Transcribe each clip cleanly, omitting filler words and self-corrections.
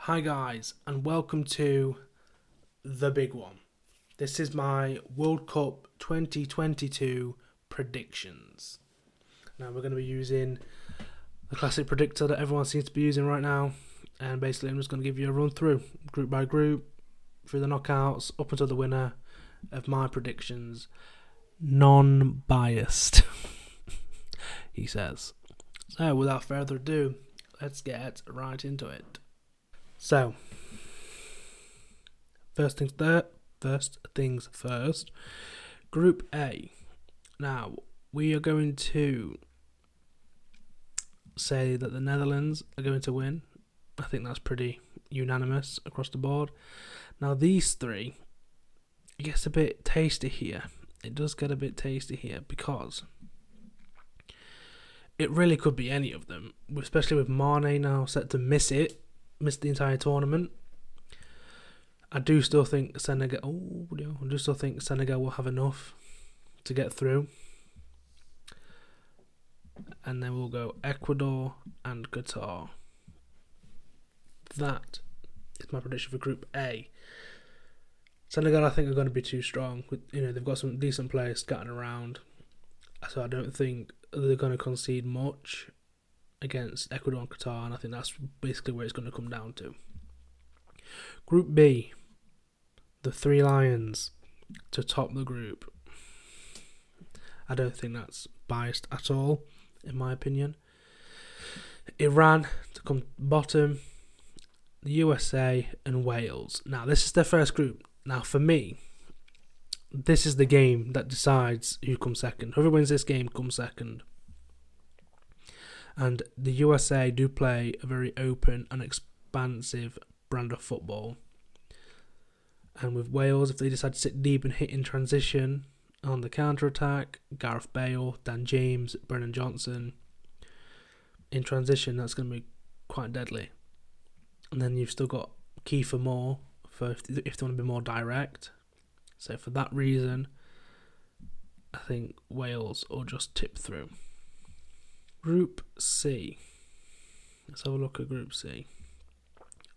Hi guys, and welcome to the big one. This is my World Cup 2022 predictions. Now we're going to be using the classic predictor that everyone seems to be using right now, and basically I'm just going to give you a run through, group by group, through the knockouts, up until the winner of my predictions. Non-biased, he says. So without further ado, let's get right into it. So, first things first. Group A. Now, we are going to say that the Netherlands are going to win. I think that's pretty unanimous across the board. Now, these three, it gets a bit tasty here. It does get a bit tasty here because it really could be any of them, especially with Mane now set to miss the entire tournament. I do still think Senegal will have enough to get through. And then we'll go Ecuador and Qatar. That is my prediction for Group A. Senegal, I think, are going to be too strong. They've got some decent players scattered around, so I don't think they're going to concede much against Ecuador and Qatar, and I think that's basically where it's going to come down to. Group B, the Three Lions to top the group. I don't think that's biased at all, in my opinion. Iran to come bottom, the USA and Wales. Now, this is their first group. Now, for me, this is the game that decides who comes second. Whoever wins this game comes second. And the USA do play a very open and expansive brand of football. And with Wales, if they decide to sit deep and hit in transition on the counter-attack, Gareth Bale, Dan James, Brennan Johnson, in transition, that's going to be quite deadly. And then you've still got Kiefer Moore if they want to be more direct. So for that reason, I think Wales will just tip through. Group C. Let's have a look at Group C.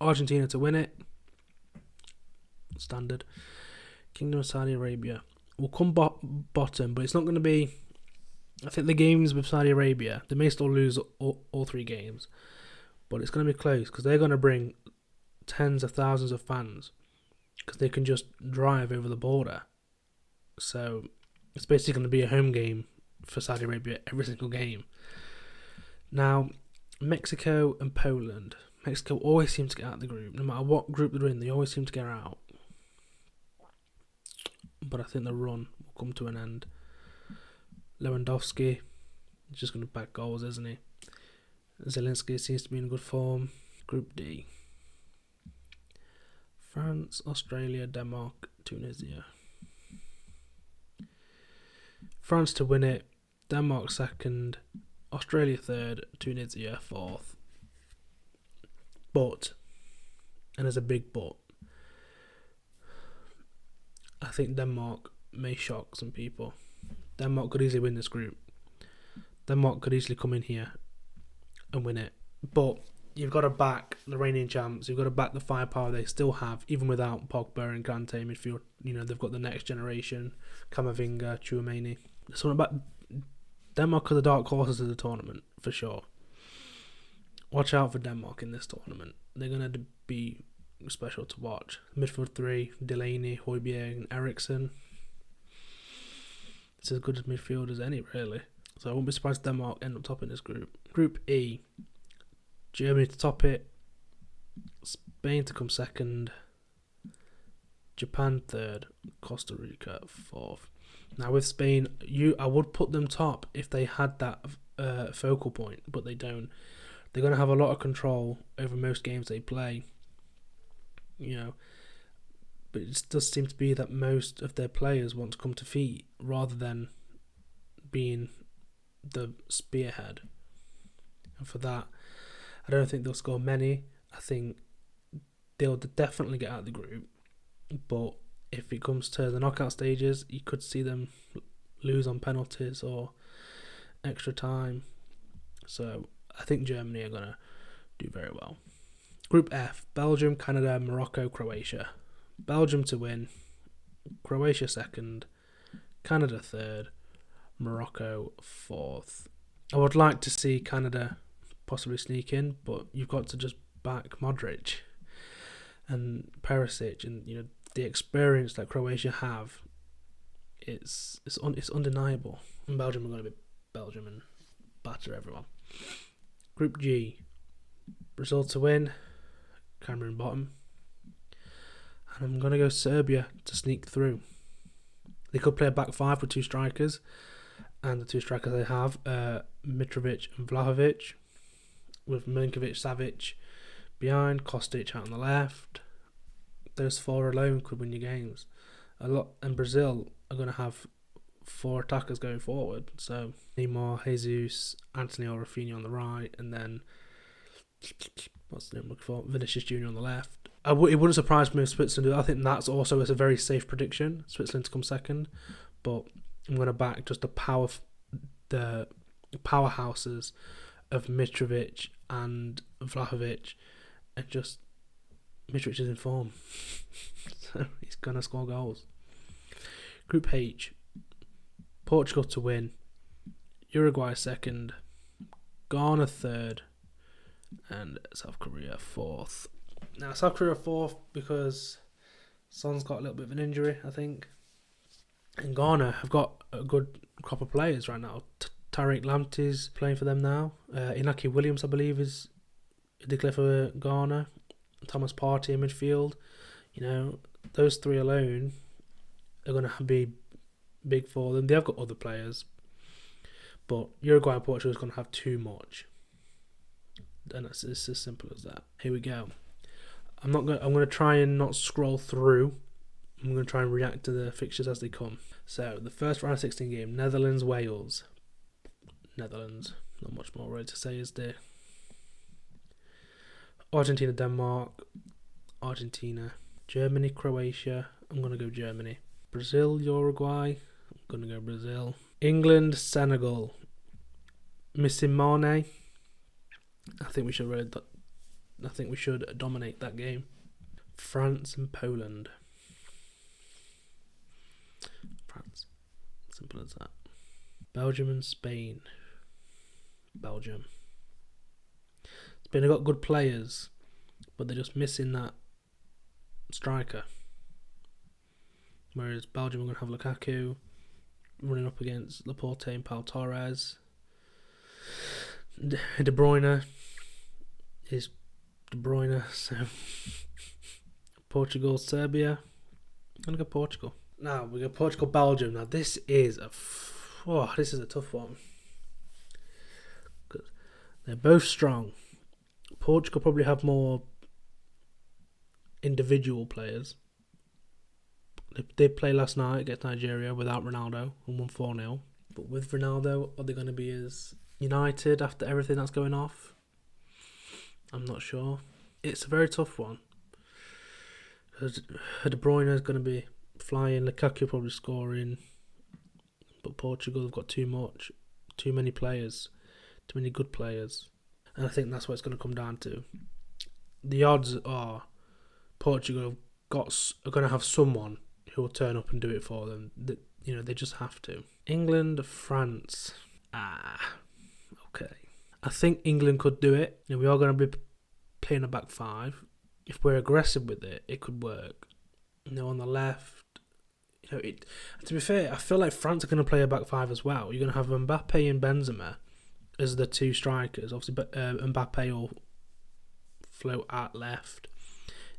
Argentina to win it. Standard. Kingdom of Saudi Arabia will come bottom, but it's not going to be. I think the games with Saudi Arabia, they may still lose all three games, but it's going to be close because they're going to bring tens of thousands of fans because they can just drive over the border. So it's basically going to be a home game for Saudi Arabia every single game. Now, Mexico and Poland. Mexico always seem to get out of the group. No matter what group they're in, they always seem to get out. But I think the run will come to an end. Lewandowski is just going to back goals, isn't he? Zelensky seems to be in good form. Group D. France, Australia, Denmark, Tunisia. France to win it. Denmark second. Australia third. Tunisia fourth. But, and there's a big but, I think Denmark may shock some people. Denmark could easily win this group. Denmark could easily come in here and win it. But you've got to back the reigning champs. You've got to back the firepower they still have, even without Pogba and Kante midfield. They've got the next generation, Camavinga, Tchouaméni. So about Denmark are the dark horses of the tournament, for sure. Watch out for Denmark in this tournament. They're going to be special to watch. Midfield three, Delaney, Højbjerg and Eriksen. It's as good as midfield as any, really. So I won't be surprised if Denmark end up topping this group. Group E, Germany to top it, Spain to come second, Japan third, Costa Rica fourth. Now with Spain, I would put them top if they had that focal point, but they don't. They're going to have a lot of control over most games they play. But it does seem to be that most of their players want to come to feet rather than being the spearhead. And for that, I don't think they'll score many. I think they'll definitely get out of the group. But if it comes to the knockout stages, you could see them lose on penalties or extra time. So I think Germany are going to do very well. Group F, Belgium, Canada, Morocco, Croatia. Belgium to win, Croatia second, Canada third, Morocco fourth. I would like to see Canada possibly sneak in, but you've got to just back Modric and Perisic, and the experience that Croatia have. It's undeniable. And Belgium are going to be Belgium and batter everyone. Group G, Brazil to win, Cameroon bottom, and I'm going to go Serbia to sneak through. They could play a back five with two strikers, and the two strikers they have Mitrovic and Vlahovic, with Milinkovic, Savic behind, Kostic out on the left. Those four alone could win you games. And Brazil are going to have four attackers going forward, so Neymar, Jesus, Anthony or Rafinha on the right, and then what's the name I'm looking for? Vinicius Junior on the left. It wouldn't surprise me if Switzerland do. I think that's also a very safe prediction. Switzerland to come second, but I'm going to back just the powerhouses of Mitrovic and Vlahovic, and just Mitrovic is in form, so he's going to score goals. Group H, Portugal to win, Uruguay second, Ghana third, and South Korea fourth. Now South Korea fourth because Son's got a little bit of an injury, I think, and Ghana have got a good crop of players right now. Tariq Lamptey's playing for them now. Inaki Williams, I believe, is declared for Ghana. Thomas Partey in midfield. Those three alone are going to be big for them. They have got other players, but Uruguay and Portugal is going to have too much, and it's as simple as that. Here we go. I'm going to try and not scroll through. I'm going to try and react to the fixtures as they come. So the first round of 16 game, Netherlands, Wales. Netherlands. Not much more really to say, is there? Argentina, Denmark. Argentina. Germany, Croatia. I'm going to go Germany. Brazil, Uruguay. I'm going to go Brazil. England, Senegal. Missing Mane. I think we should dominate that game. France and Poland. France. Simple as that. Belgium and Spain. Belgium. Spain have got good players, but they're just missing that striker. Whereas Belgium are going to have Lukaku running up against Laporte and Pau Torres. De Bruyne is De Bruyne, so Portugal, Serbia. I'm going to go Portugal. Now we go Portugal, Belgium. Now this is a tough one. They're both strong. Portugal probably have more individual players. They played last night against Nigeria without Ronaldo and won 4-0. But with Ronaldo, are they going to be as united after everything that's going off? I'm not sure. It's a very tough one. De Bruyne is going to be flying. Lukaku probably scoring. But Portugal have got too many players. Too many good players. And I think that's what it's going to come down to. The odds are Portugal are going to have someone who will turn up and do it for them. They just have to. England, France. Okay. I think England could do it. We are going to be playing a back five. If we're aggressive with it, it could work. On the left, to be fair, I feel like France are going to play a back five as well. You're going to have Mbappe and Benzema as the two strikers. Obviously, Mbappe will float at left.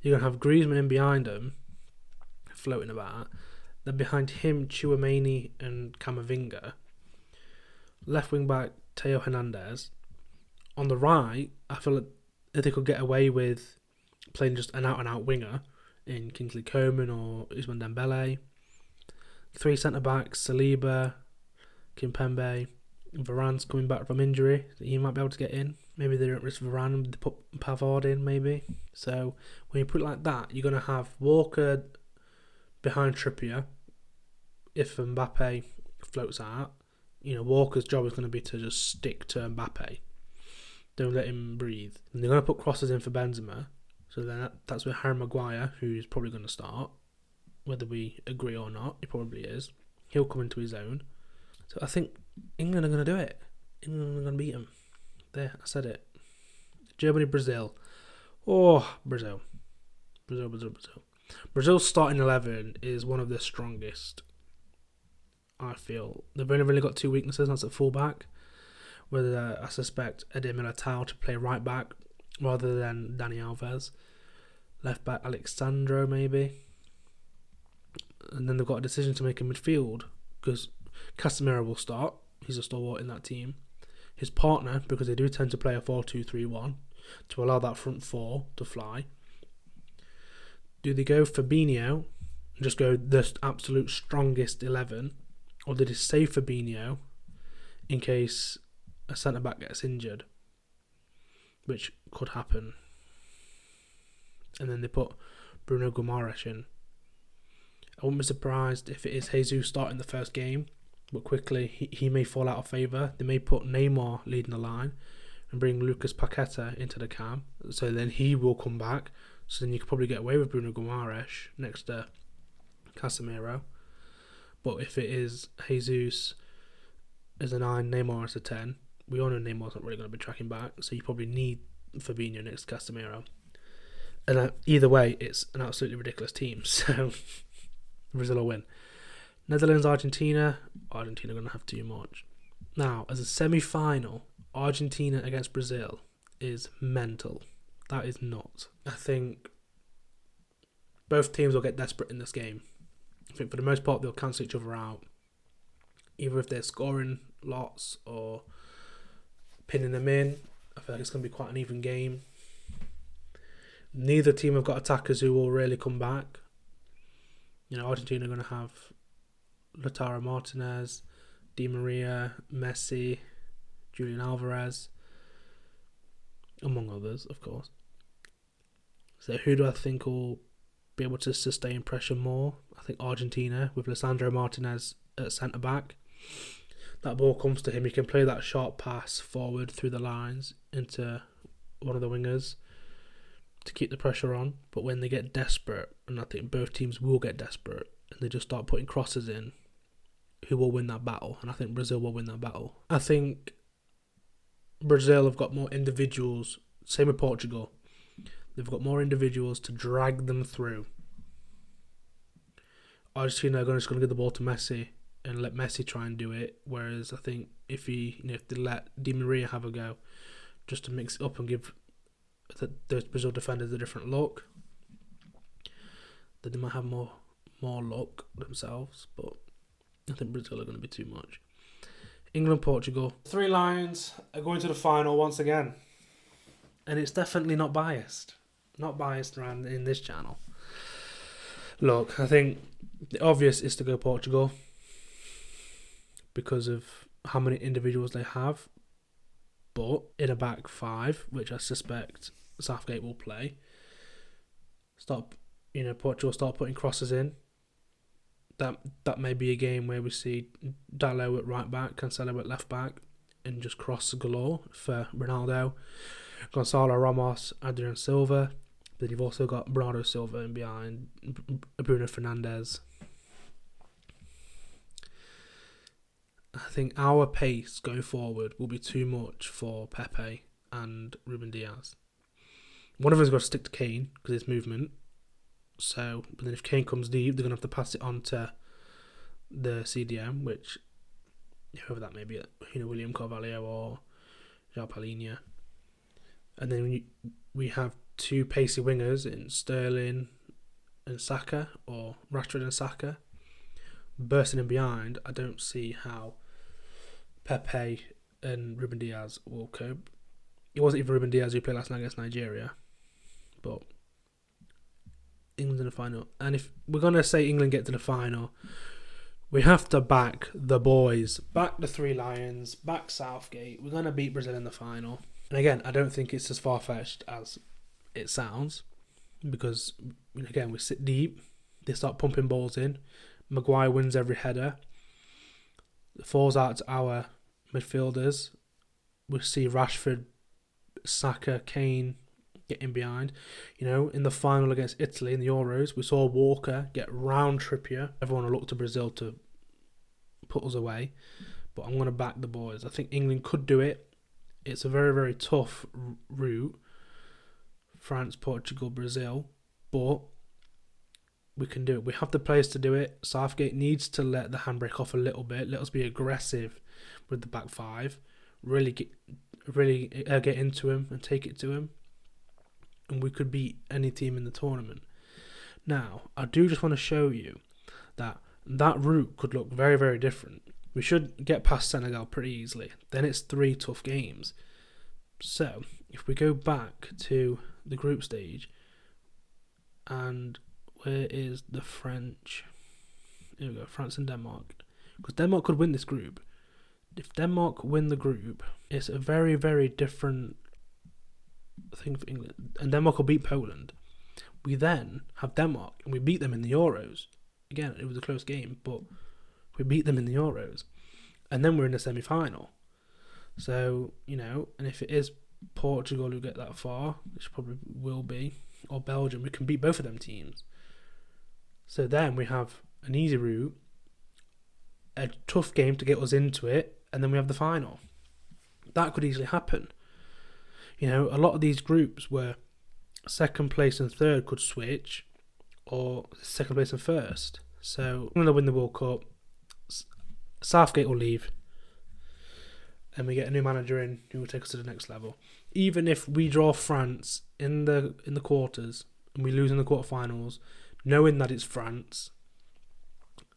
You're going to have Griezmann in behind him, floating about. Then behind him, Tchouaméni and Camavinga. Left wing back, Theo Hernandez. On the right, I feel like they could get away with playing just an out-and-out winger in Kingsley Coman or Ousmane Dembele. Three centre-backs, Saliba, Kimpembe. Varane's coming back from injury, that he might be able to get in. Maybe they don't risk Varane and they put Pavard in, maybe. So when you put it like that, you're going to have Walker behind Trippier. If Mbappe floats out, Walker's job is going to be to just stick to Mbappe. Don't let him breathe. And they're going to put crosses in for Benzema. So then that's where Harry Maguire, who's probably going to start, whether we agree or not, he probably is. He'll come into his own. So I think England are going to do it. England are going to beat them. There, I said it. Germany, Brazil. Oh, Brazil. Brazil's starting 11 is one of the strongest, I feel. They've only really got two weaknesses, and that's at fullback. Whether I suspect Eder Militao to play right back rather than Dani Alves. Left back Alexandro maybe. And then they've got a decision to make in midfield because Casemiro will start. He's a stalwart in that team. His partner, because they do tend to play a 4-2-3-1 to allow that front four to fly. Do they go Fabinho and just go the absolute strongest 11, or do they save Fabinho in case a centre back gets injured, which could happen, and then they put Bruno Guimaraes in? I wouldn't be surprised if it is Jesus starting the first game, but quickly he may fall out of favour. They may put Neymar leading the line and bring Lucas Paqueta into the cam, so then he will come back. So then you could probably get away with Bruno Guimaraes next to Casemiro. But if it is Jesus as a 9, Neymar as a 10, we all know Neymar's not really going to be tracking back, so you probably need Fabinho next to Casemiro. And either way, it's an absolutely ridiculous team, so Brazil will win. Netherlands, Argentina. Argentina are going to have too much. Now, as a semi-final, Argentina against Brazil is mental. That is not. I think both teams will get desperate in this game. I think for the most part they'll cancel each other out. Either if they're scoring lots or pinning them in. I feel like it's going to be quite an even game. Neither team have got attackers who will really come back. Argentina are going to have Lautaro Martinez, Di Maria, Messi, Julian Alvarez, among others, of course. So who do I think will be able to sustain pressure more? I think Argentina with Lisandro Martinez at centre back. That ball comes to him, he can play that sharp pass forward through the lines into one of the wingers to keep the pressure on. But when they get desperate, and I think both teams will get desperate, and they just start putting crosses in, who will win that battle? And I think Brazil will win that battle. I think Brazil have got more individuals, same with Portugal. They've got more individuals to drag them through. Argentina are just going to give the ball to Messi and let Messi try and do it. Whereas I think if they let Di Maria have a go, just to mix it up and give those Brazil defenders a different look, then they might have more luck themselves. But I think Brazil are going to be too much. England, Portugal. 3 Lions are going to the final once again. And it's definitely not biased. Not biased around in this channel. Look, I think the obvious is to go Portugal because of how many individuals they have. But in a back 5, which I suspect Southgate will play, Portugal start putting crosses in. That may be a game where we see Dalot at right back, Cancelo at left back, and just cross galore for Ronaldo, Gonzalo Ramos, Adrian Silva. Then you've also got Bernardo Silva in behind, Bruno Fernandes. I think our pace going forward will be too much for Pepe and Ruben Diaz. One of them's got to stick to Kane because it's movement. So, but then if Kane comes deep, they're going to have to pass it on to the CDM, which, whoever that may be, William Carvalho or João Palhinha. And then we have 2 pacey wingers in Sterling and Saka, or Rashford and Saka. Bursting in behind, I don't see how Pepe and Ruben Diaz will cope. It wasn't even Ruben Diaz who played last night against Nigeria, but England in the final. And if we're going to say England get to the final, we have to back the boys, back the 3 Lions, back Southgate. We're going to beat Brazil in the final. And again, I don't think it's as far-fetched as it sounds, because again, we sit deep, they start pumping balls in, Maguire wins every header, it falls out to our midfielders. We see Rashford, Saka, Kane get in behind. You know, in the final against Italy in the Euros, we saw Walker get round Trippier. Everyone will look to Brazil to put us away, but I'm going to back the boys. I think England could do it. It's a very, very tough route. France, Portugal, Brazil, but we can do it. We have the players to do it. Southgate needs to let the handbrake off a little bit. Let us be aggressive with the back five. Really get into him and take it to him, and we could beat any team in the tournament. Now, I do just want to show you that route could look very, very different. We should get past Senegal pretty easily. Then it's 3 tough games. So, if we go back to the group stage, and where is the French? Here we go, France and Denmark. Because Denmark could win this group. If Denmark win the group, it's a very, very different thing for England. And Denmark will beat Poland. We then have Denmark, and we beat them in the Euros. Again, it was a close game, but we beat them in the Euros. And then we're in the semi-final. So, you know, and if it is Portugal who get that far, which probably will be, or Belgium, we can beat both of them teams. So then we have an easy route, a tough game to get us into it, and then we have the final. That could easily happen. You know, a lot of these groups where second place and third could switch, or second place and first. So England will win the World Cup. Southgate will leave, and we get a new manager in who will take us to the next level. Even if we draw France in the quarters and we lose in the quarterfinals, knowing that it's France,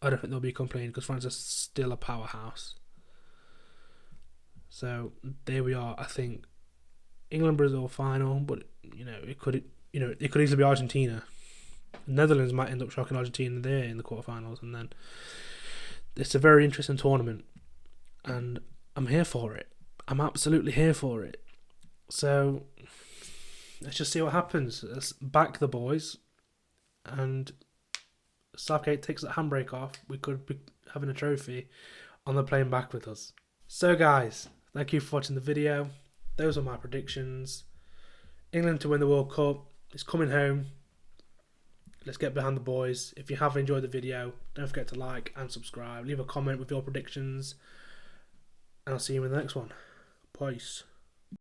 I don't think there'll be complaining because France is still a powerhouse. So there we are. I think England-Brazil final, but it could easily be Argentina. Netherlands might end up shocking Argentina there in the quarterfinals, and then it's a very interesting tournament, and I'm here for it. I'm absolutely here for it. So let's just see what happens. Let's back the boys, and Southgate takes that handbrake off. We could be having a trophy on the plane back with us. So guys, thank you for watching the video. Those are my predictions. England to win the World Cup. It's coming home. Let's get behind the boys. If you have enjoyed the video, don't forget to like and subscribe. Leave a comment with your predictions. And I'll see you in the next one. Peace.